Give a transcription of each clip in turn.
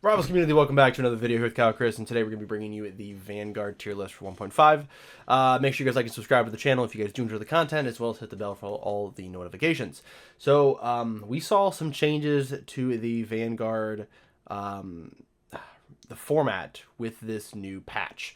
Marvel's community, welcome back to another video here with Kyle Chris, and today we're going to be bringing you the Vanguard tier list for 1.5. Make sure you guys like and subscribe to the channel if you guys do enjoy the content, as well as hit the bell for all the notifications. So, we saw some changes to the Vanguard, the format with this new patch.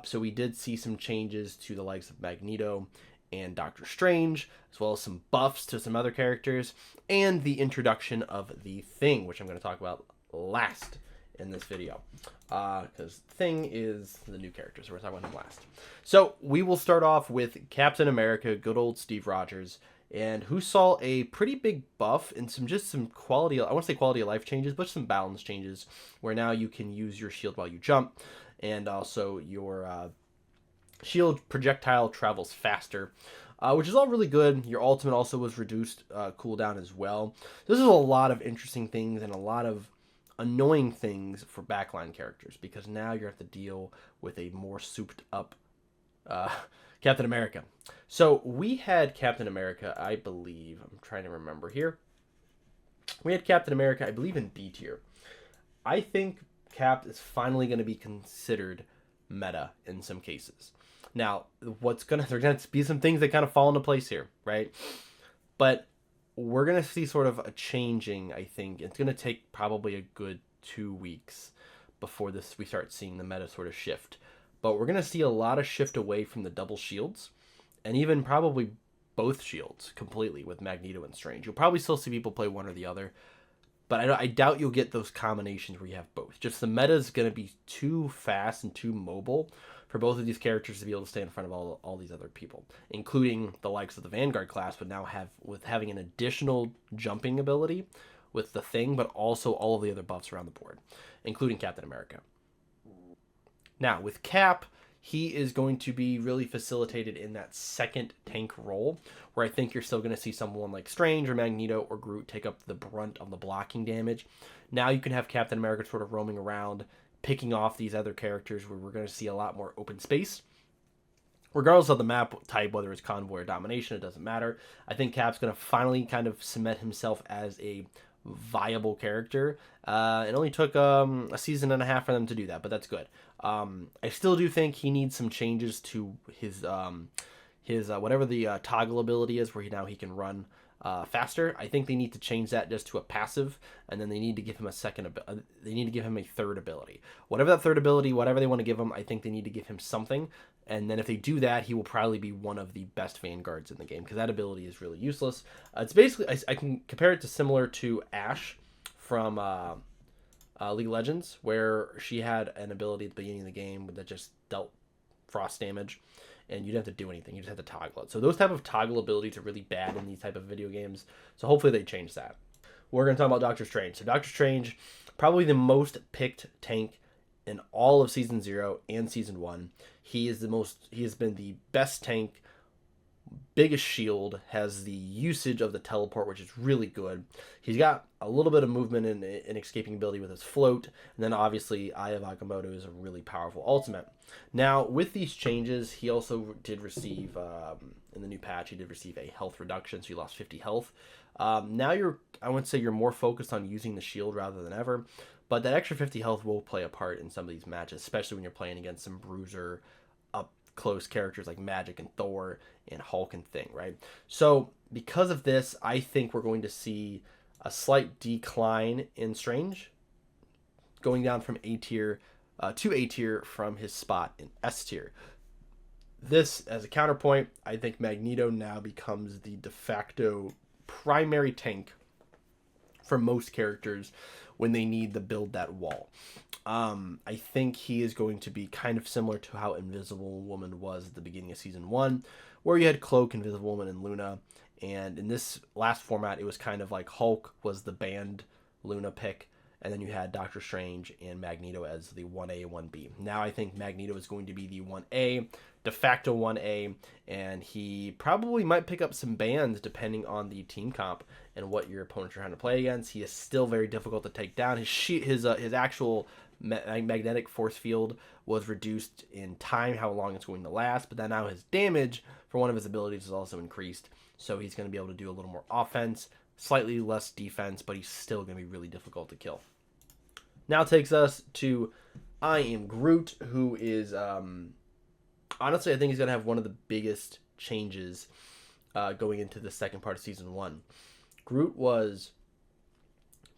So we did see some changes to the likes of Magneto and Doctor Strange, as well as some buffs to some other characters, and the introduction of the Thing, which I'm going to talk about last in this video, because Thing is the new character, so we're talking about him last. So we will start off with Captain America, good old Steve Rogers, and who saw a pretty big buff and some quality, I won't say quality of life changes, but some balance changes, where now you can use your shield while you jump, and also your shield projectile travels faster, which is all really good. Your ultimate also was reduced cooldown as well. This is a lot of interesting things and a lot of annoying things for backline characters, because now you have to deal with a more souped up Captain America. So we had Captain America, I believe, I'm trying to remember here. We had Captain America, I believe, in B tier. I think Cap is finally going to be considered meta in some cases. Now, there's going to be some things that kind of fall into place here, right? But we're going to see sort of a changing, I think. It's going to take probably a good 2 weeks before we start seeing the meta sort of shift. But we're going to see a lot of shift away from the double shields, and even probably both shields completely with Magneto and Strange. You'll probably still see people play one or the other, but I doubt you'll get those combinations where you have both. Just the meta is going to be too fast and too mobile for both of these characters to be able to stay in front of all these other people, including the likes of the Vanguard class, but now having an additional jumping ability with the Thing, but also all of the other buffs around the board, including Captain America. Now, with Cap, he is going to be really facilitated in that second tank role, where I think you're still going to see someone like Strange or Magneto or Groot take up the brunt of the blocking damage. Now you can have Captain America sort of roaming around, picking off these other characters, where we're going to see a lot more open space. Regardless of the map type, whether it's Convoy or Domination, it doesn't matter. I think Cap's going to finally kind of cement himself as a viable character. It only took a season and a half for them to do that, but that's good. I still do think he needs some changes to his whatever the toggle ability is, where he can run faster. I think they need to change that just to a passive, and then they need to give him they need to give him a third ability. Whatever that third ability, whatever they want to give him, I think they need to give him something. And then if they do that, he will probably be one of the best Vanguards in the game, because that ability is really useless. It's basically, I can compare it to similar to Ashe from League of Legends, where she had an ability at the beginning of the game that just dealt frost damage, and you didn't have to do anything. You just had to toggle it. So those type of toggle abilities are really bad in these type of video games. So hopefully they change that. We're going to talk about Doctor Strange. So Doctor Strange, probably the most picked tank in all of Season 0 and Season 1. He has been the best tank, biggest shield, has the usage of the teleport, which is really good. He's got a little bit of movement and escaping ability with his float, and then obviously Eye of Agamotto is a really powerful ultimate. Now, with these changes, he also did receive, in the new patch, he did receive a health reduction, so he lost 50 health. Now I would say you're more focused on using the shield rather than ever, but that extra 50 health will play a part in some of these matches, especially when you're playing against some bruiser, up-close characters like Magic and Thor and Hulk and Thing, right? So because of this, I think we're going to see a slight decline in Strange, going down from A tier to A tier from his spot in S tier. This, as a counterpoint, I think Magneto now becomes the de facto primary tank for most characters when they need to build that wall. I think he is going to be kind of similar to how Invisible Woman was at the beginning of Season 1, where you had Cloak, Invisible Woman, and Luna. And in this last format, it was kind of like Hulk was the banned Luna pick, and then you had Doctor Strange and Magneto as the 1A, 1B. Now I think Magneto is going to be the 1A, de facto 1A, and he probably might pick up some bans depending on the team comp and what your opponents are trying to play against. He is still very difficult to take down. His actual magnetic force field was reduced in time, how long it's going to last, but then now his damage for one of his abilities is also increased, so he's going to be able to do a little more offense, slightly less defense, but he's still going to be really difficult to kill. Now takes us to I Am Groot, who is honestly, I think he's gonna have one of the biggest changes going into the second part of season 1. Groot was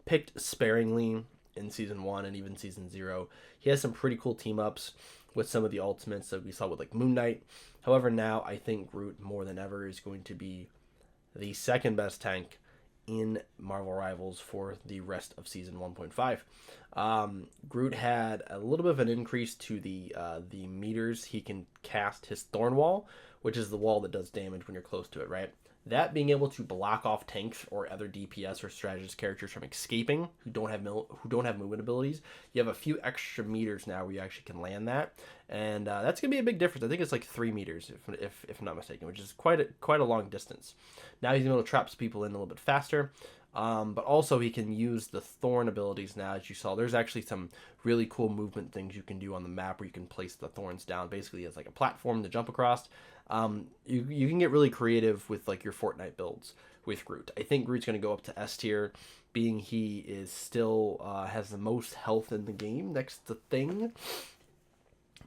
picked sparingly in season 1 and even season 0. He has some pretty cool team ups with some of the ultimates that we saw with like Moon Knight. However, now I think Groot more than ever is going to be the second best tank in Marvel Rivals for the rest of season 1.5. Groot had a little bit of an increase to the meters he can cast his Thorn Wall, which is the wall that does damage when you're close to it, right? That being able to block off tanks or other DPS or strategist characters from escaping who don't have movement abilities, you have a few extra meters now where you actually can land that, and that's gonna be a big difference. I think it's like 3 meters if I'm not mistaken, which is quite a long distance. Now he's able to trap people in a little bit faster. But also he can use the Thorn abilities now, as you saw. There's actually some really cool movement things you can do on the map where you can place the Thorns down. Basically, it's like a platform to jump across. You can get really creative with like your Fortnite builds with Groot. I think Groot's going to go up to S tier, being he is still has the most health in the game next to Thing.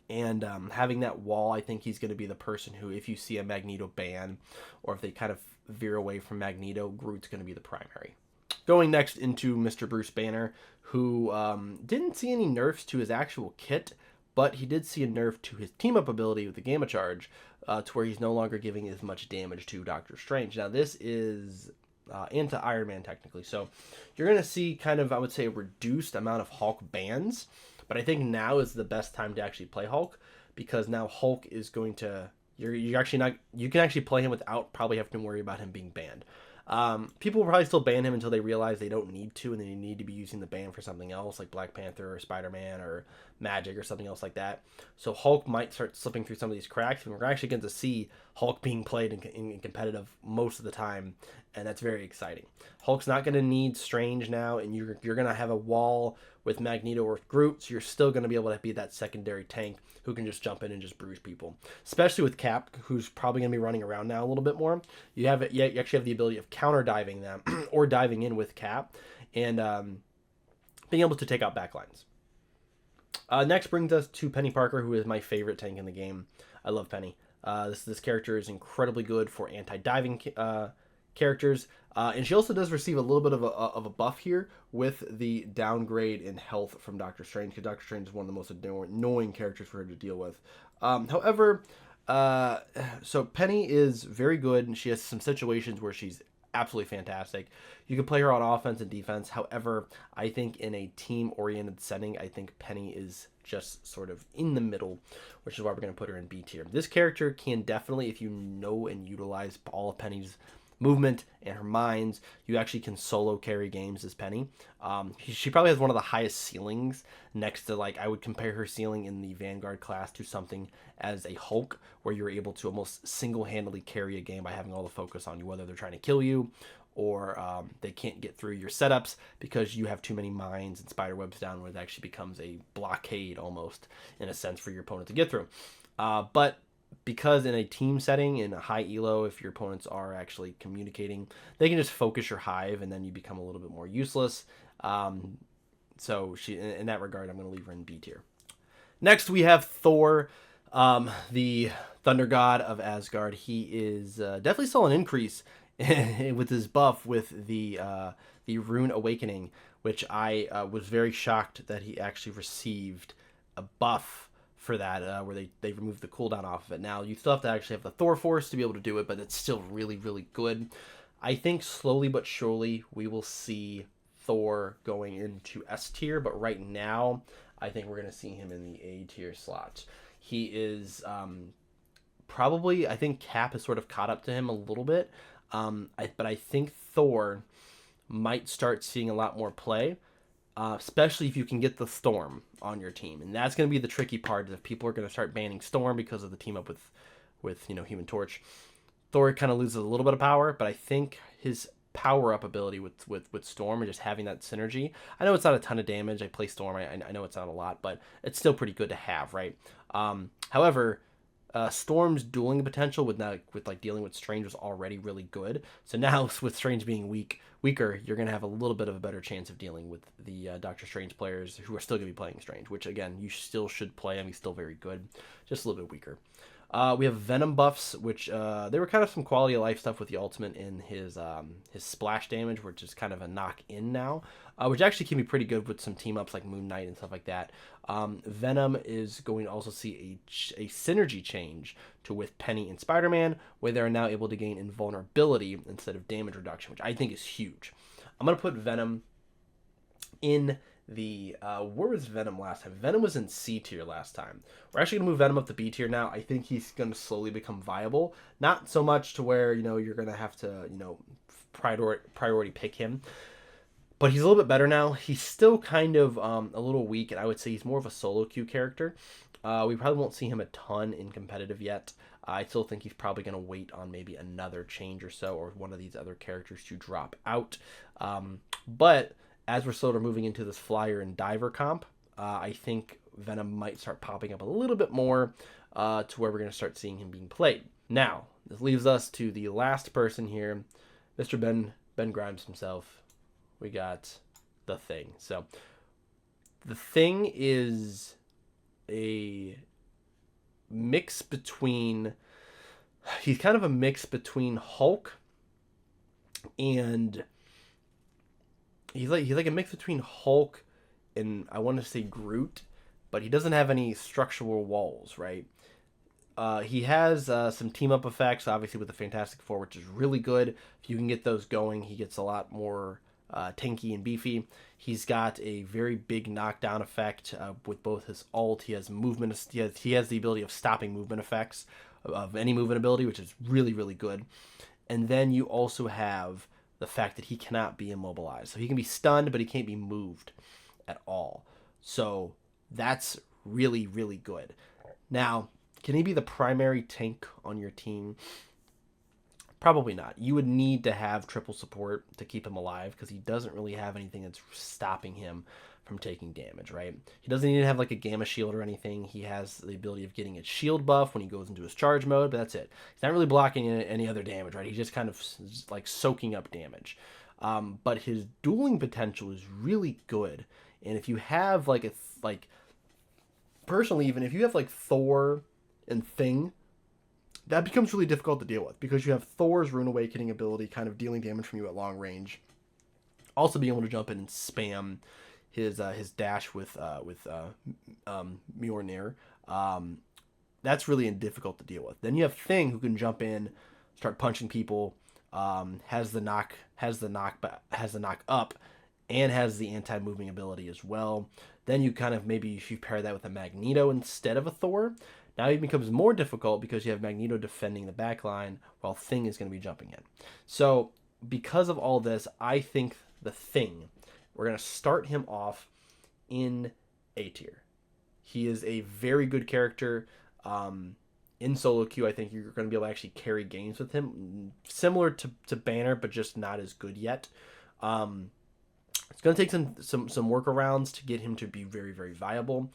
And having that wall, I think he's going to be the person who, if you see a Magneto ban, or if they kind of veer away from Magneto, Groot's going to be the primary. Going next into Mr. Bruce Banner, who didn't see any nerfs to his actual kit, but he did see a nerf to his team-up ability with the Gamma Charge, to where he's no longer giving as much damage to Doctor Strange. Now, this is into Iron Man, technically, so you're going to see kind of, I would say, a reduced amount of Hulk bans, but I think now is the best time to actually play Hulk, because now Hulk is going to... you can actually play him without probably having to worry about him being banned. People will probably still ban him until they realize they don't need to, and they need to be using the ban for something else, like Black Panther or Spider-Man or Magic or something else like that. So Hulk might start slipping through some of these cracks, and we're actually going to see Hulk being played in competitive most of the time, and that's very exciting. Hulk's not going to need Strange now, and you're going to have a wall with Magneto or Groot, so you're still going to be able to be that secondary tank who can just jump in and just bruise people. Especially with Cap, who's probably going to be running around now a little bit more. You actually have the ability of counter diving them or diving in with Cap, and being able to take out backlines. Next brings us to Penny Parker, who is my favorite tank in the game. I love Penny. This character is incredibly good for anti-diving characters, and she also does receive a little bit of a buff here with the downgrade in health from Doctor Strange, because Doctor Strange is one of the most annoying characters for her to deal with. However, so Penny is very good, and she has some situations where she's absolutely fantastic. You can play her on offense and defense. However, I think in a team-oriented setting, I think Penny is just sort of in the middle, which is why we're going to put her in B tier. This character can definitely, if you know and utilize all of Penny's movement and her mines, you actually can solo carry games as Penny. She probably has one of the highest ceilings next to, like, I would compare her ceiling in the Vanguard class to something as a Hulk, where you're able to almost single-handedly carry a game by having all the focus on you, whether they're trying to kill you or they can't get through your setups because you have too many mines and spider webs down, where it actually becomes a blockade almost, in a sense, for your opponent to get through. But because in a team setting, in a high elo, if your opponents are actually communicating, they can just focus your hive, and then you become a little bit more useless. So she, in that regard, I'm going to leave her in B tier. Next, we have Thor, the Thunder God of Asgard. He is definitely saw an increase with his buff with the Rune Awakening, which I was very shocked that he actually received a buff for that, where they removed the cooldown off of it. Now, you still have to actually have the Thor Force to be able to do it, but it's still really, really good. I think slowly but surely we will see Thor going into S tier, but right now I think we're going to see him in the A tier slot. He is probably, I think Cap has sort of caught up to him a little bit, but I think Thor might start seeing a lot more play. Especially if you can get the Storm on your team, and that's going to be the tricky part. If people are going to start banning Storm because of the team up with Human Torch, Thor kind of loses a little bit of power. But I think his power up ability with Storm and just having that synergy. I know it's not a ton of damage. I play Storm. I know it's not a lot, but it's still pretty good to have, right? However, Storm's dueling potential with like dealing with Strange was already really good. So now with Strange being weaker, you're gonna have a little bit of a better chance of dealing with the Doctor Strange players who are still gonna be playing Strange. Which again, you still should play him. He's still very good, just a little bit weaker. We have Venom buffs, which they were kind of some quality of life stuff with the ultimate in his splash damage, which is kind of a knock in now, which actually can be pretty good with some team ups like Moon Knight and stuff like that. Venom is going to also see a synergy change to with Penny and Spider-Man, where they are now able to gain invulnerability instead of damage reduction, which I think is huge. I'm gonna put Venom in the where was Venom last time? Venom was in C tier last time. We're actually gonna move Venom up to B tier now. I think he's gonna slowly become viable. Not so much to where you're gonna have to priority pick him, but he's a little bit better now. He's still kind of a little weak, and I would say he's more of a solo queue character. We probably won't see him a ton in competitive yet. I still think he's probably going to wait on maybe another change or so, or one of these other characters to drop out. But as we're sort of moving into this flyer and diver comp, I think Venom might start popping up a little bit more to where we're going to start seeing him being played. Now, this leaves us to the last person here, Mr. Ben Grimes himself. We got the Thing. So the Thing is a mix between, he's kind of a mix between Hulk and he's like a mix between Hulk and I want to say Groot, but he doesn't have any structural walls, right? He has some team up effects, obviously with the Fantastic Four, which is really good. If you can get those going, he gets a lot more tanky and beefy. He's got a very big knockdown effect with both his ult. He has movement. He has the ability of stopping movement effects of any movement ability, which is really, really good. And then you also have the fact that he cannot be immobilized. So he can be stunned, but he can't be moved at all. So that's really, really good. Now, can he be the primary tank on your team? Probably not. You would need to have triple support to keep him alive because he doesn't really have anything that's stopping him from taking damage, right? He doesn't need to have like a gamma shield or anything. He has the ability of getting a shield buff when he goes into his charge mode, but that's it. He's not really blocking any other damage, right? He's just kind of like soaking up damage. But his dueling potential is really good. And if you have personally, even if you have like Thor and Thing, that becomes really difficult to deal with because you have Thor's Rune Awakening ability kind of dealing damage from you at long range. Also being able to jump in and spam his dash with Mjolnir. That's really difficult to deal with. Then you have Thing who can jump in, start punching people, has the knock up, and has the anti-moving ability as well. Then you kind of maybe if you pair that with a Magneto instead of a Thor, now it becomes more difficult because you have Magneto defending the backline while Thing is going to be jumping in. So because of all this, I think the Thing, we're going to start him off in A tier. He is a very good character. In solo queue, I think you're going to be able to actually carry games with him. Similar to Banner, but just not as good yet. It's going to take some workarounds to get him to be very, very viable.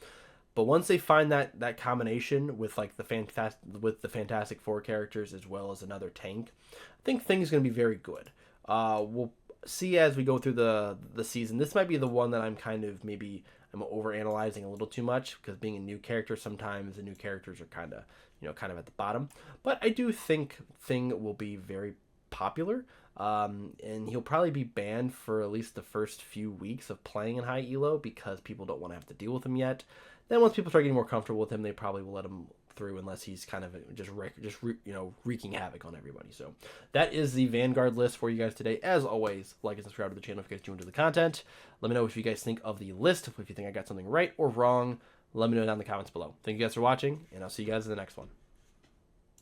But once they find that combination with like the Fantastic Four characters as well as another tank, I think Thing's going to be very good. We'll see as we go through the season. This might be the one that I'm overanalyzing a little too much because being a new character, sometimes the new characters are kind of at the bottom. But I do think Thing will be very popular. And he'll probably be banned for at least the first few weeks of playing in high elo because people don't want to have to deal with him yet. Then once people start getting more comfortable with him, they probably will let him through unless he's kind of just wreaking havoc on everybody. So that is the Vanguard list for you guys today. As always, like and subscribe to the channel if you guys do enjoy the content. Let me know what you guys think of the list. If you think I got something right or wrong, let me know down in the comments below. Thank you guys for watching, and I'll see you guys in the next one.